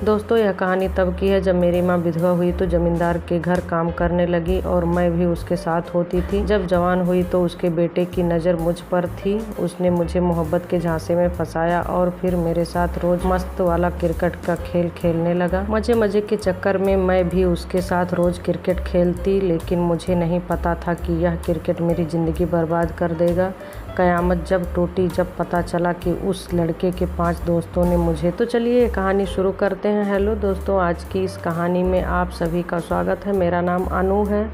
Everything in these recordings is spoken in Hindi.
दोस्तों, यह कहानी तब की है जब मेरी माँ विधवा हुई तो जमींदार के घर काम करने लगी और मैं भी उसके साथ होती थी। जब जवान हुई तो उसके बेटे की नज़र मुझ पर थी। उसने मुझे मोहब्बत के झांसे में फंसाया और फिर मेरे साथ रोज मस्त वाला क्रिकेट का खेल खेलने लगा। मजे मजे के चक्कर में मैं भी उसके साथ रोज क्रिकेट खेलती, लेकिन मुझे नहीं पता था कि यह क्रिकेट मेरी ज़िंदगी बर्बाद कर देगा। कयामत जब टूटी, जब पता चला कि उस लड़के के 5 दोस्तों ने मुझे। तो चलिए कहानी शुरू करते हैं। हेलो दोस्तों, आज की इस कहानी में आप सभी का स्वागत है। मेरा नाम अनु है।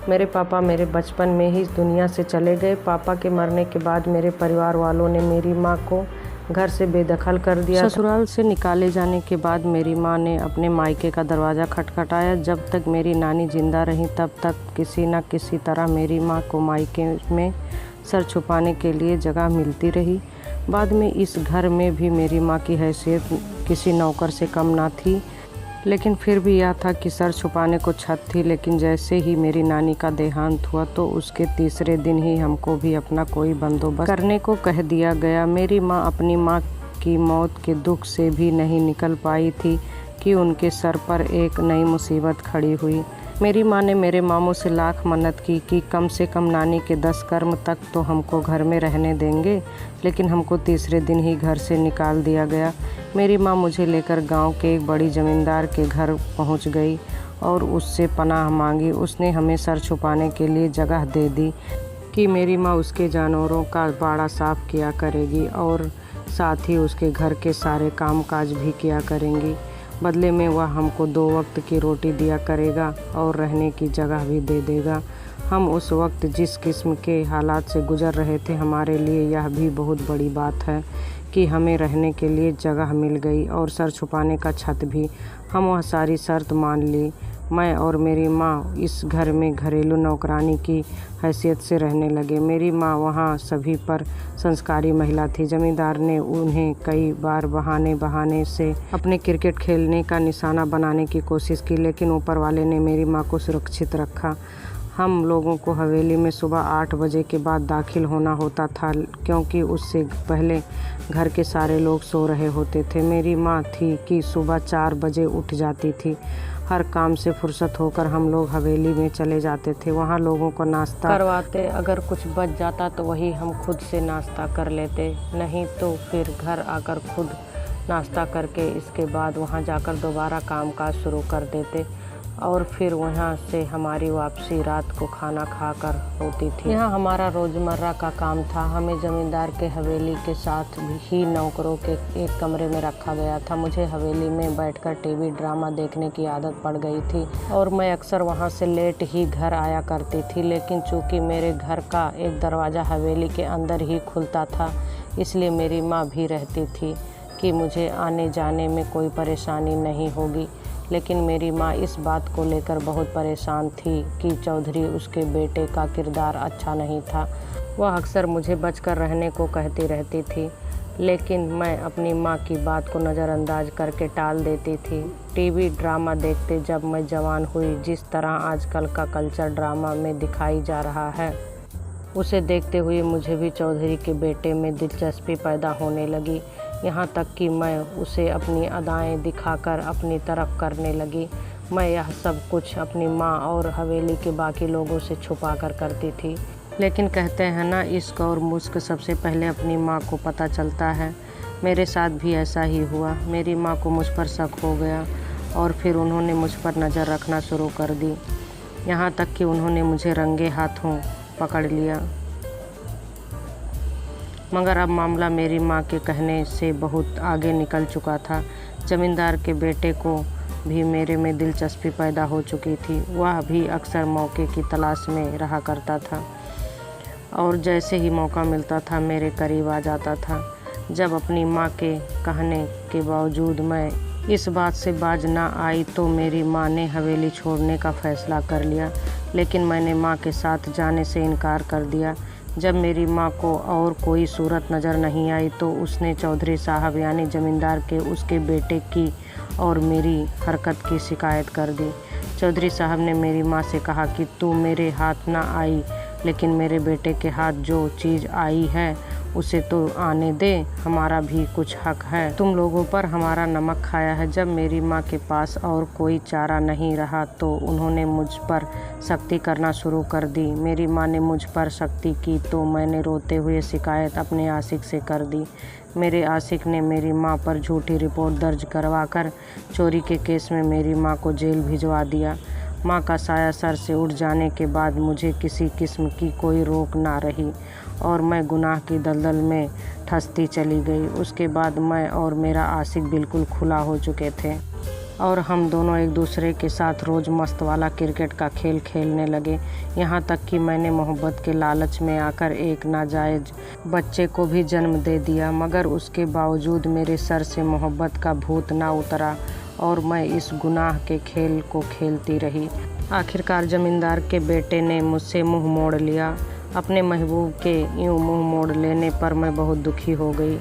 मेरे पापा मेरे बचपन में ही इस दुनिया से चले गए। पापा के मरने के बाद मेरे परिवार वालों ने मेरी माँ को घर से बेदखल कर दिया। ससुराल से निकाले जाने के बाद मेरी माँ ने अपने मायके का दरवाज़ा खटखटाया। जब तक मेरी नानी जिंदा रही तब तक किसी न किसी तरह मेरी माँ को मायके में सर छुपाने के लिए जगह मिलती रही। बाद में इस घर में भी मेरी माँ की हैसियत किसी नौकर से कम ना थी, लेकिन फिर भी यह था कि सर छुपाने को छत थी। लेकिन जैसे ही मेरी नानी का देहांत हुआ तो उसके तीसरे दिन ही हमको भी अपना कोई बंदोबस्त करने को कह दिया गया। मेरी माँ अपनी माँ की मौत के दुख से भी नहीं निकल पाई थी कि उनके सर पर एक नई मुसीबत खड़ी हुई। मेरी माँ ने मेरे मामू से लाख मन्नत की कि कम से कम नानी के 10 कर्म तक तो हमको घर में रहने देंगे, लेकिन हमको तीसरे दिन ही घर से निकाल दिया गया। मेरी माँ मुझे लेकर गांव के एक बड़ी ज़मींदार के घर पहुंच गई और उससे पनाह मांगी। उसने हमें सर छुपाने के लिए जगह दे दी कि मेरी माँ उसके जानवरों का बाड़ा साफ किया करेगी और साथ ही उसके घर के सारे काम काज भी किया करेंगी। बदले में वह हमको 2 वक्त की रोटी दिया करेगा और रहने की जगह भी दे देगा। हम उस वक्त जिस किस्म के हालात से गुजर रहे थे, हमारे लिए यह भी बहुत बड़ी बात है कि हमें रहने के लिए जगह मिल गई और सर छुपाने का छत भी। हम वह सारी शर्त मान ली। मैं और मेरी माँ इस घर में घरेलू नौकरानी की हैसियत से रहने लगे। मेरी माँ वहाँ सभी पर संस्कारी महिला थी। जमींदार ने उन्हें कई बार बहाने से अपने क्रिकेट खेलने का निशाना बनाने की कोशिश की, लेकिन ऊपर वाले ने मेरी माँ को सुरक्षित रखा। हम लोगों को हवेली में सुबह 8 बजे के बाद दाखिल होना होता था, क्योंकि उससे पहले घर के सारे लोग सो रहे होते थे। मेरी माँ थी कि सुबह 4 बजे उठ जाती थी। हर काम से फुर्सत होकर हम लोग हवेली में चले जाते थे। वहाँ लोगों को नाश्ता करवाते। अगर कुछ बच जाता तो वही हम खुद से नाश्ता कर लेते, नहीं तो फिर घर आकर खुद नाश्ता करके इसके बाद वहाँ जाकर दोबारा काम काज शुरू कर देते और फिर वहाँ से हमारी वापसी रात को खाना खाकर होती थी। यहाँ हमारा रोज़मर्रा का काम था। हमें ज़मींदार के हवेली के साथ ही नौकरों के एक कमरे में रखा गया था। मुझे हवेली में बैठकर टीवी ड्रामा देखने की आदत पड़ गई थी और मैं अक्सर वहाँ से लेट ही घर आया करती थी। लेकिन चूँकि मेरे घर का एक दरवाज़ा हवेली के अंदर ही खुलता था, इसलिए मेरी माँ भी रहती थी कि मुझे आने जाने में कोई परेशानी नहीं होगी। लेकिन मेरी माँ इस बात को लेकर बहुत परेशान थी कि चौधरी उसके बेटे का किरदार अच्छा नहीं था। वह अक्सर मुझे बचकर रहने को कहती रहती थी, लेकिन मैं अपनी माँ की बात को नज़रअंदाज करके टाल देती थी। टीवी ड्रामा देखते जब मैं जवान हुई, जिस तरह आजकल का कल्चर ड्रामा में दिखाई जा रहा है, उसे देखते हुए मुझे भी चौधरी के बेटे में दिलचस्पी पैदा होने लगी। यहाँ तक कि मैं उसे अपनी अदाएं दिखाकर अपनी तरफ करने लगी। मैं यह सब कुछ अपनी माँ और हवेली के बाकी लोगों से छुपा कर करती थी। लेकिन कहते हैं ना, इश्क और मुश्क सबसे पहले अपनी माँ को पता चलता है। मेरे साथ भी ऐसा ही हुआ। मेरी माँ को मुझ पर शक हो गया और फिर उन्होंने मुझ पर नज़र रखना शुरू कर दी। यहाँ तक कि उन्होंने मुझे रंगे हाथों पकड़ लिया। मगर अब मामला मेरी माँ के कहने से बहुत आगे निकल चुका था। ज़मींदार के बेटे को भी मेरे में दिलचस्पी पैदा हो चुकी थी। वह भी अक्सर मौके की तलाश में रहा करता था और जैसे ही मौका मिलता था मेरे करीब आ जाता था। जब अपनी माँ के कहने के बावजूद मैं इस बात से बाज ना आई तो मेरी माँ ने हवेली छोड़ने का फ़ैसला कर लिया, लेकिन मैंने माँ के साथ जाने से इनकार कर दिया। जब मेरी माँ को और कोई सूरत नज़र नहीं आई तो उसने चौधरी साहब यानी ज़मींदार के उसके बेटे की और मेरी हरकत की शिकायत कर दी। चौधरी साहब ने मेरी माँ से कहा कि तू मेरे हाथ ना आई, लेकिन मेरे बेटे के हाथ जो चीज़ आई है उसे तो आने दे, हमारा भी कुछ हक है। तुम लोगों पर हमारा नमक खाया है। जब मेरी माँ के पास और कोई चारा नहीं रहा तो उन्होंने मुझ पर सख्ती करना शुरू कर दी। मेरी माँ ने मुझ पर सख्ती की तो मैंने रोते हुए शिकायत अपने आशिक से कर दी। मेरे आशिक ने मेरी माँ पर झूठी रिपोर्ट दर्ज करवाकर चोरी के केस में मेरी माँ को जेल भिजवा दिया। माँ का साया सर से उठ जाने के बाद मुझे किसी किस्म की कोई रोक ना रही और मैं गुनाह की दलदल में ठसती चली गई। उसके बाद मैं और मेरा आशिक बिल्कुल खुला हो चुके थे और हम दोनों एक दूसरे के साथ रोज़ मस्त वाला क्रिकेट का खेल खेलने लगे। यहाँ तक कि मैंने मोहब्बत के लालच में आकर एक नाजायज़ बच्चे को भी जन्म दे दिया, मगर उसके बावजूद मेरे सर से मोहब्बत का भूत ना उतरा और मैं इस गुनाह के खेल को खेलती रही। आखिरकार ज़मींदार के बेटे ने मुझसे मुँह मोड़ लिया। अपने महबूब के यूँ मुँह मोड़ लेने पर मैं बहुत दुखी हो गई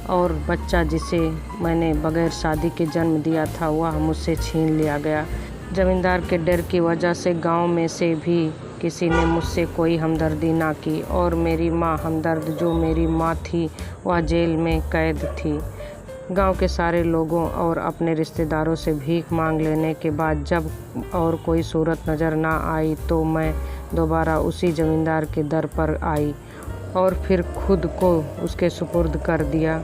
और बच्चा जिसे मैंने बगैर शादी के जन्म दिया था वह मुझसे छीन लिया गया। ज़मींदार के डर की वजह से गांव में से भी किसी ने मुझसे कोई हमदर्दी ना की और मेरी माँ हमदर्द जो मेरी माँ थी वह जेल में कैद थी। गांव के सारे लोगों और अपने रिश्तेदारों से भीख मांग लेने के बाद जब और कोई सूरत नज़र ना आई तो मैं दोबारा उसी ज़मींदार के दर पर आई और फिर खुद को उसके सुपुर्द कर दिया।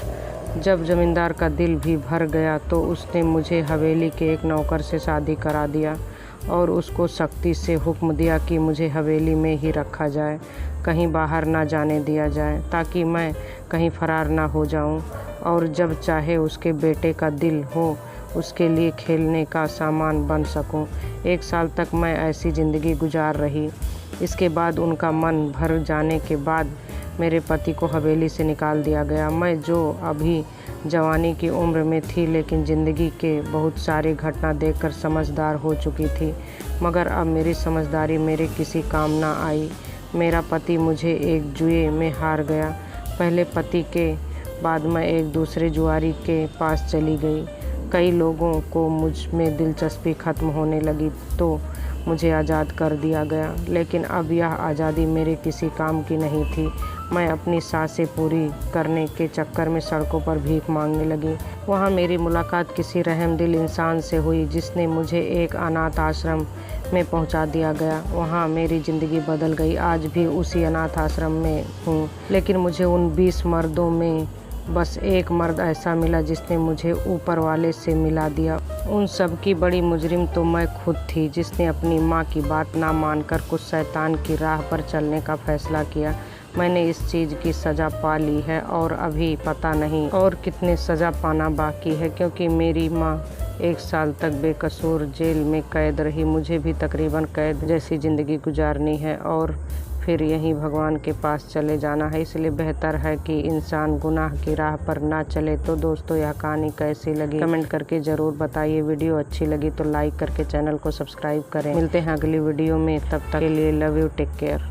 जब ज़मींदार का दिल भी भर गया तो उसने मुझे हवेली के एक नौकर से शादी करा दिया और उसको सख्ती से हुक्म दिया कि मुझे हवेली में ही रखा जाए, कहीं बाहर ना जाने दिया जाए ताकि मैं कहीं फरार ना हो जाऊं और जब चाहे उसके बेटे का दिल हो उसके लिए खेलने का सामान बन सकूं। 1 साल तक मैं ऐसी ज़िंदगी गुजार रही। इसके बाद उनका मन भर जाने के बाद मेरे पति को हवेली से निकाल दिया गया। मैं जो अभी जवानी की उम्र में थी लेकिन ज़िंदगी के बहुत सारे घटना देखकर समझदार हो चुकी थी, मगर अब मेरी समझदारी मेरे किसी काम ना आई। मेरा पति मुझे एक जुए में हार गया। पहले पति के बाद मैं एक दूसरे जुआरी के पास चली गई। कई लोगों को मुझ में दिलचस्पी ख़त्म होने लगी तो मुझे आज़ाद कर दिया गया, लेकिन अब यह आज़ादी मेरे किसी काम की नहीं थी। मैं अपनी सांसें पूरी करने के चक्कर में सड़कों पर भीख मांगने लगी। वहाँ मेरी मुलाकात किसी रहमदिल इंसान से हुई जिसने मुझे एक अनाथ आश्रम में पहुँचा दिया गया। वहाँ मेरी ज़िंदगी बदल गई। आज भी उसी अनाथ आश्रम में हूँ, लेकिन मुझे उन 20 मर्दों में बस एक मर्द ऐसा मिला जिसने मुझे ऊपर वाले से मिला दिया। उन सब की बड़ी मुजरिम तो मैं खुद थी जिसने अपनी माँ की बात ना मानकर कुछ शैतान की राह पर चलने का फैसला किया। मैंने इस चीज़ की सज़ा पा ली है और अभी पता नहीं और कितने सज़ा पाना बाकी है, क्योंकि मेरी माँ 1 साल तक बेकसूर जेल में कैद रही। मुझे भी तकरीबन कैद जैसी ज़िंदगी गुजारनी है और फिर यहीं भगवान के पास चले जाना है। इसलिए बेहतर है कि इंसान गुनाह की राह पर ना चले। तो दोस्तों, यह कहानी कैसी लगी कमेंट करके ज़रूर बताइए। वीडियो अच्छी लगी तो लाइक करके चैनल को सब्सक्राइब करें। मिलते हैं अगली वीडियो में, तब तक के लिए लव यू, टेक केयर।